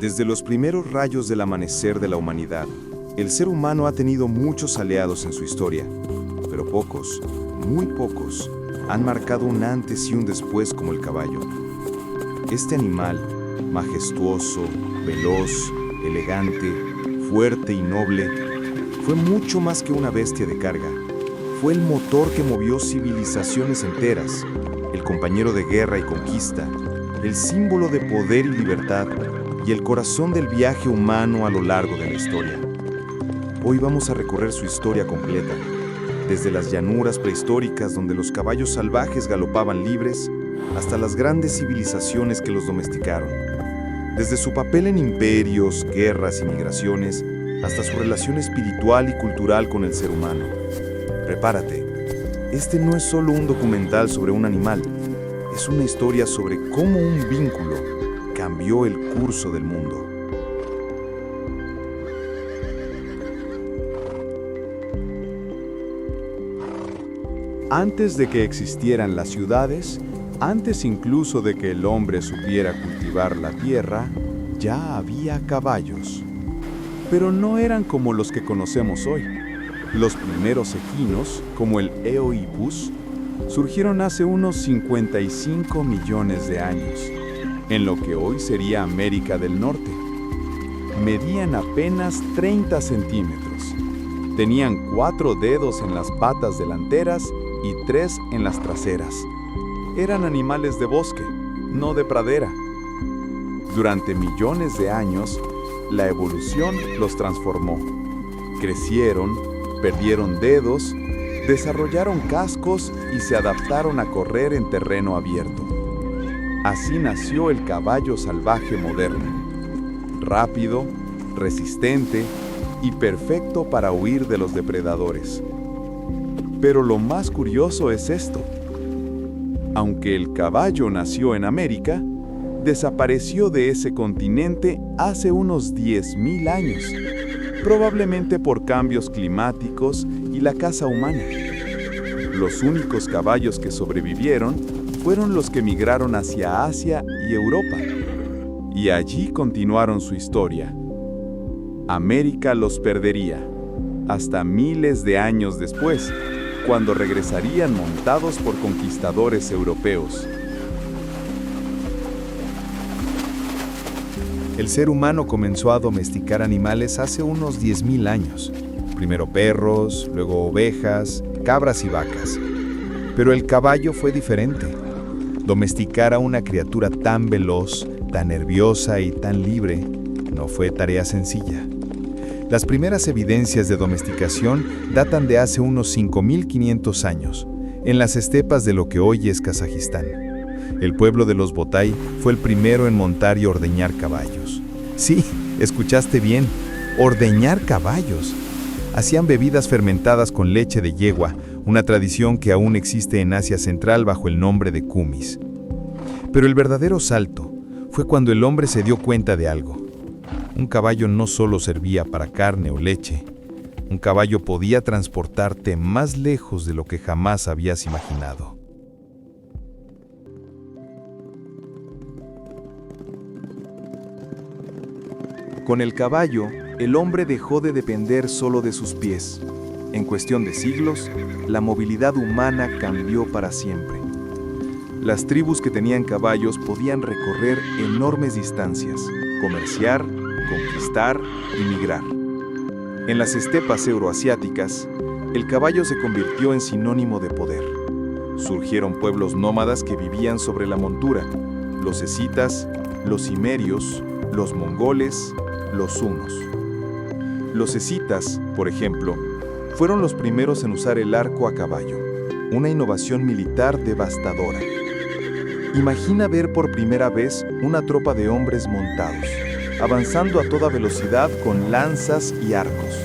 Desde los primeros rayos del amanecer de la humanidad, el ser humano ha tenido muchos aliados en su historia, pero pocos, muy pocos, han marcado un antes y un después como el caballo. Este animal, majestuoso, veloz, elegante, fuerte y noble, fue mucho más que una bestia de carga. Fue el motor que movió civilizaciones enteras, el compañero de guerra y conquista, el símbolo de poder y libertad, y el corazón del viaje humano a lo largo de la historia. Hoy vamos a recorrer su historia completa, desde las llanuras prehistóricas donde los caballos salvajes galopaban libres, hasta las grandes civilizaciones que los domesticaron. Desde su papel en imperios, guerras y migraciones, hasta su relación espiritual y cultural con el ser humano. Prepárate, este no es solo un documental sobre un animal, es una historia sobre cómo un vínculo cambió el curso del mundo. Antes de que existieran las ciudades, antes incluso de que el hombre supiera cultivar la tierra, ya había caballos. Pero no eran como los que conocemos hoy. Los primeros equinos, como el Eohippus, surgieron hace unos 55 millones de años, en lo que hoy sería América del Norte. Medían apenas 30 centímetros. Tenían 4 dedos en las patas delanteras y 3 en las traseras. Eran animales de bosque, no de pradera. Durante millones de años, la evolución los transformó. Crecieron, perdieron dedos, desarrollaron cascos y se adaptaron a correr en terreno abierto. Así nació el caballo salvaje moderno. Rápido, resistente y perfecto para huir de los depredadores. Pero lo más curioso es esto. Aunque el caballo nació en América, desapareció de ese continente hace unos 10.000 años, probablemente por cambios climáticos y la caza humana. Los únicos caballos que sobrevivieron fueron los que migraron hacia Asia y Europa, y allí continuaron su historia. América los perdería, hasta miles de años después, cuando regresarían montados por conquistadores europeos. El ser humano comenzó a domesticar animales hace unos 10.000 años. Primero perros, luego ovejas, cabras y vacas. Pero el caballo fue diferente. Domesticar a una criatura tan veloz, tan nerviosa y tan libre no fue tarea sencilla. Las primeras evidencias de domesticación datan de hace unos 5.500 años, en las estepas de lo que hoy es Kazajistán. El pueblo de los Botai fue el primero en montar y ordeñar caballos. Sí, escuchaste bien, ordeñar caballos. Hacían bebidas fermentadas con leche de yegua, una tradición que aún existe en Asia Central bajo el nombre de kumis. Pero el verdadero salto fue cuando el hombre se dio cuenta de algo. Un caballo no solo servía para carne o leche, un caballo podía transportarte más lejos de lo que jamás habías imaginado. Con el caballo, el hombre dejó de depender solo de sus pies. En cuestión de siglos, la movilidad humana cambió para siempre. Las tribus que tenían caballos podían recorrer enormes distancias, comerciar, conquistar y migrar. En las estepas euroasiáticas, el caballo se convirtió en sinónimo de poder. Surgieron pueblos nómadas que vivían sobre la montura: los escitas, los cimerios, los mongoles, los hunos. Los escitas, por ejemplo, fueron los primeros en usar el arco a caballo, una innovación militar devastadora. Imagina ver por primera vez una tropa de hombres montados, avanzando a toda velocidad con lanzas y arcos.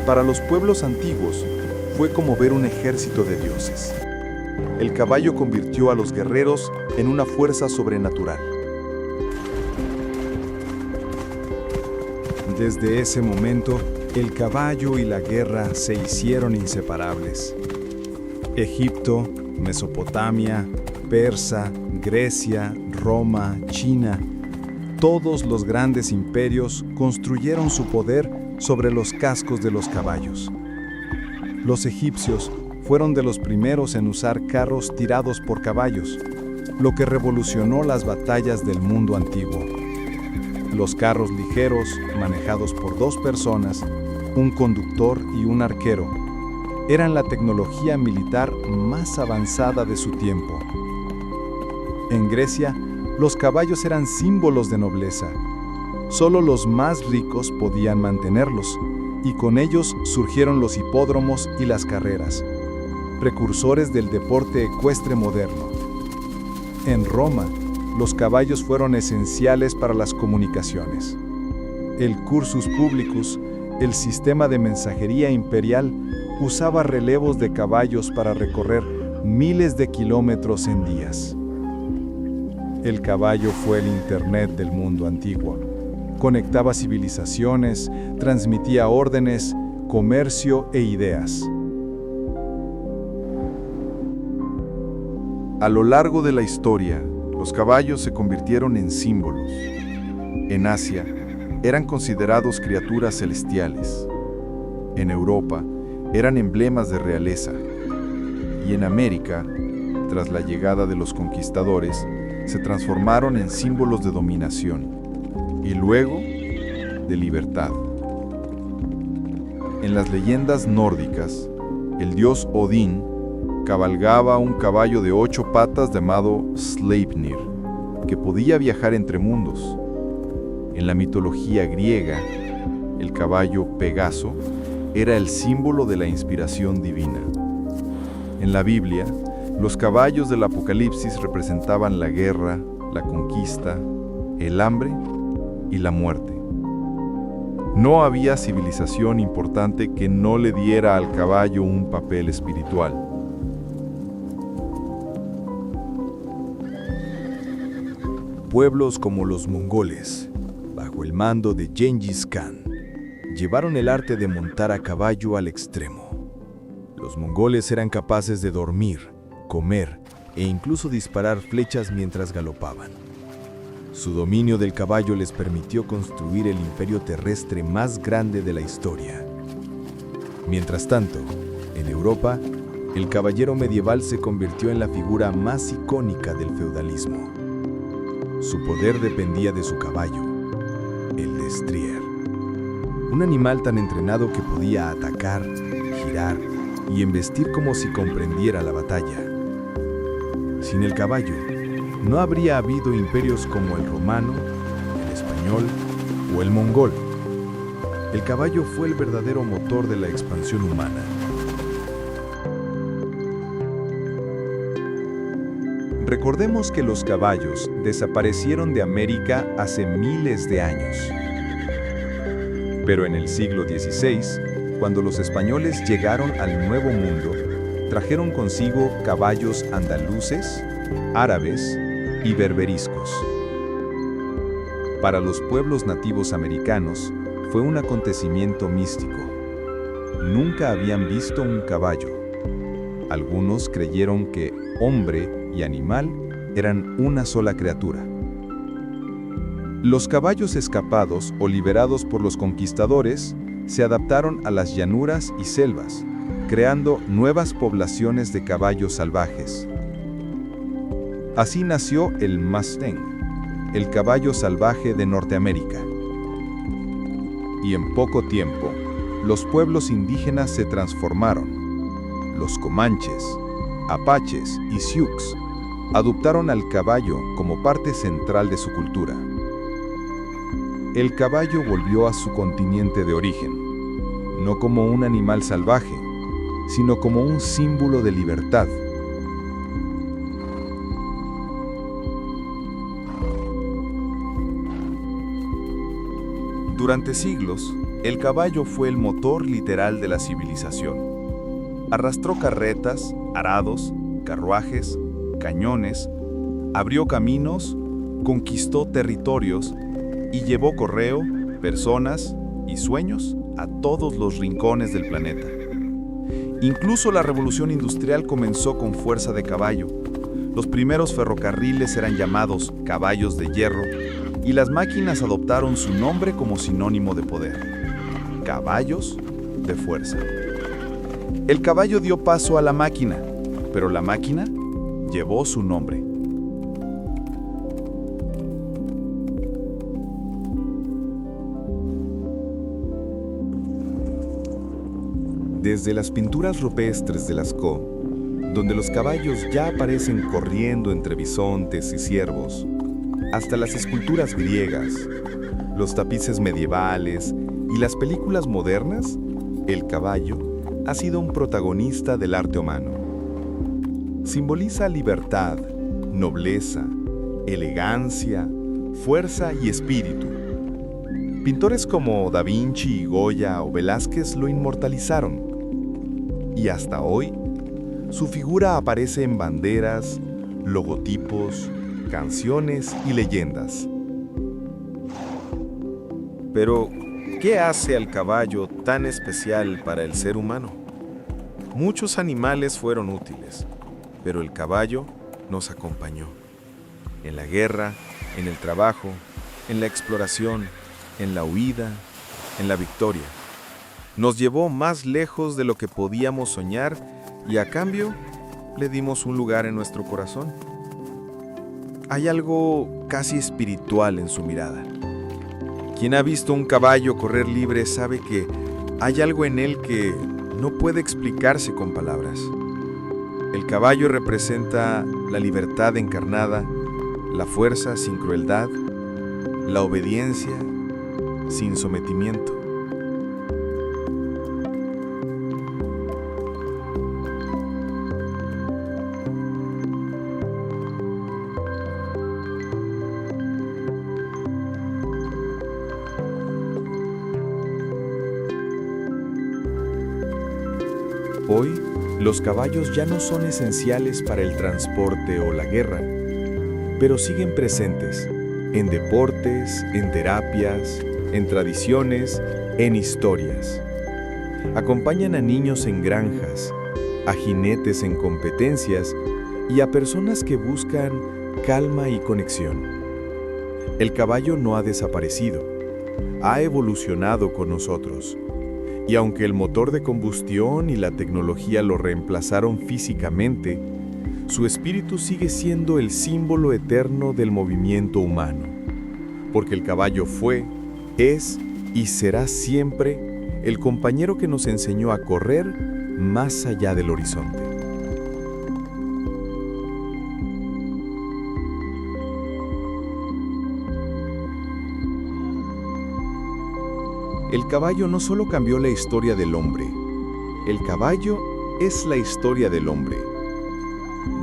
Para los pueblos antiguos, fue como ver un ejército de dioses. El caballo convirtió a los guerreros en una fuerza sobrenatural. Desde ese momento, el caballo y la guerra se hicieron inseparables. Egipto, Mesopotamia, Persa, Grecia, Roma, China, Todos los grandes imperios construyeron su poder sobre los cascos de los caballos. Los egipcios fueron de los primeros en usar carros tirados por caballos, lo que revolucionó las batallas del mundo antiguo. Los carros ligeros, manejados por 2 personas, un conductor y un arquero, eran la tecnología militar más avanzada de su tiempo. En Grecia, los caballos eran símbolos de nobleza. Solo los más ricos podían mantenerlos, y con ellos surgieron los hipódromos y las carreras, precursores del deporte ecuestre moderno. En Roma, los caballos fueron esenciales para las comunicaciones. El cursus publicus, el sistema de mensajería imperial, usaba relevos de caballos para recorrer miles de kilómetros en días. El caballo fue el Internet del mundo antiguo. Conectaba civilizaciones, transmitía órdenes, comercio e ideas. A lo largo de la historia, los caballos se convirtieron en símbolos. En Asia, eran considerados criaturas celestiales. En Europa, eran emblemas de realeza. Y en América, tras la llegada de los conquistadores, se transformaron en símbolos de dominación y luego de libertad. En las leyendas nórdicas, el dios Odín cabalgaba un caballo de 8 patas llamado Sleipnir, que podía viajar entre mundos. En la mitología griega, el caballo Pegaso era el símbolo de la inspiración divina. En la Biblia, los caballos del Apocalipsis representaban la guerra, la conquista, el hambre y la muerte. No había civilización importante que no le diera al caballo un papel espiritual. Pueblos como los mongoles, bajo el mando de Gengis Khan, llevaron el arte de montar a caballo al extremo. Los mongoles eran capaces de dormir, comer e incluso disparar flechas mientras galopaban. Su dominio del caballo les permitió construir el imperio terrestre más grande de la historia. Mientras tanto, en Europa, el caballero medieval se convirtió en la figura más icónica del feudalismo. Su poder dependía de su caballo, el destrier. Un animal tan entrenado que podía atacar, girar y embestir como si comprendiera la batalla. Sin el caballo, no habría habido imperios como el romano, el español o el mongol. El caballo fue el verdadero motor de la expansión humana. Recordemos que los caballos desaparecieron de América hace miles de años. Pero en el siglo XVI, cuando los españoles llegaron al Nuevo Mundo, trajeron consigo caballos andaluces, árabes y berberiscos. Para los pueblos nativos americanos, fue un acontecimiento místico. Nunca habían visto un caballo. Algunos creyeron que hombre y animal eran una sola criatura. Los caballos escapados o liberados por los conquistadores se adaptaron a las llanuras y selvas, creando nuevas poblaciones de caballos salvajes. Así nació el Mustang, el caballo salvaje de Norteamérica. Y en poco tiempo, los pueblos indígenas se transformaron. Los comanches, apaches y sioux adoptaron al caballo como parte central de su cultura. El caballo volvió a su continente de origen, no como un animal salvaje, sino como un símbolo de libertad. Durante siglos, el caballo fue el motor literal de la civilización. Arrastró carretas, arados, carruajes, cañones, abrió caminos, conquistó territorios y llevó correo, personas y sueños a todos los rincones del planeta. Incluso la revolución industrial comenzó con fuerza de caballo. Los primeros ferrocarriles eran llamados caballos de hierro y las máquinas adoptaron su nombre como sinónimo de poder: caballos de fuerza. El caballo dio paso a la máquina, pero la máquina llevó su nombre. Desde las pinturas rupestres de Lascaux, donde los caballos ya aparecen corriendo entre bisontes y ciervos, hasta las esculturas griegas, los tapices medievales y las películas modernas, el caballo ha sido un protagonista del arte humano. Simboliza libertad, nobleza, elegancia, fuerza y espíritu. Pintores como Da Vinci, Goya o Velázquez lo inmortalizaron. Y hasta hoy, su figura aparece en banderas, logotipos, canciones y leyendas. Pero, ¿qué hace al caballo tan especial para el ser humano? Muchos animales fueron útiles, pero el caballo nos acompañó. En la guerra, en el trabajo, en la exploración, en la huida, en la victoria. Nos llevó más lejos de lo que podíamos soñar y a cambio le dimos un lugar en nuestro corazón. Hay algo casi espiritual en su mirada. Quien ha visto un caballo correr libre sabe que hay algo en él que no puede explicarse con palabras. El caballo representa la libertad encarnada, la fuerza sin crueldad, la obediencia sin sometimiento. Hoy, los caballos ya no son esenciales para el transporte o la guerra, pero siguen presentes en deportes, en terapias, en tradiciones, en historias. Acompañan a niños en granjas, a jinetes en competencias y a personas que buscan calma y conexión. El caballo no ha desaparecido, ha evolucionado con nosotros. Y aunque el motor de combustión y la tecnología lo reemplazaron físicamente, su espíritu sigue siendo el símbolo eterno del movimiento humano. Porque el caballo fue, es y será siempre el compañero que nos enseñó a correr más allá del horizonte. El caballo no solo cambió la historia del hombre, el caballo es la historia del hombre.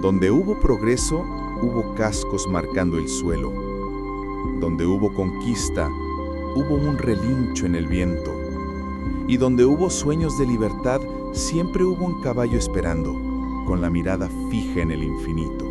Donde hubo progreso, hubo cascos marcando el suelo. Donde hubo conquista, hubo un relincho en el viento. Y donde hubo sueños de libertad, siempre hubo un caballo esperando, con la mirada fija en el infinito.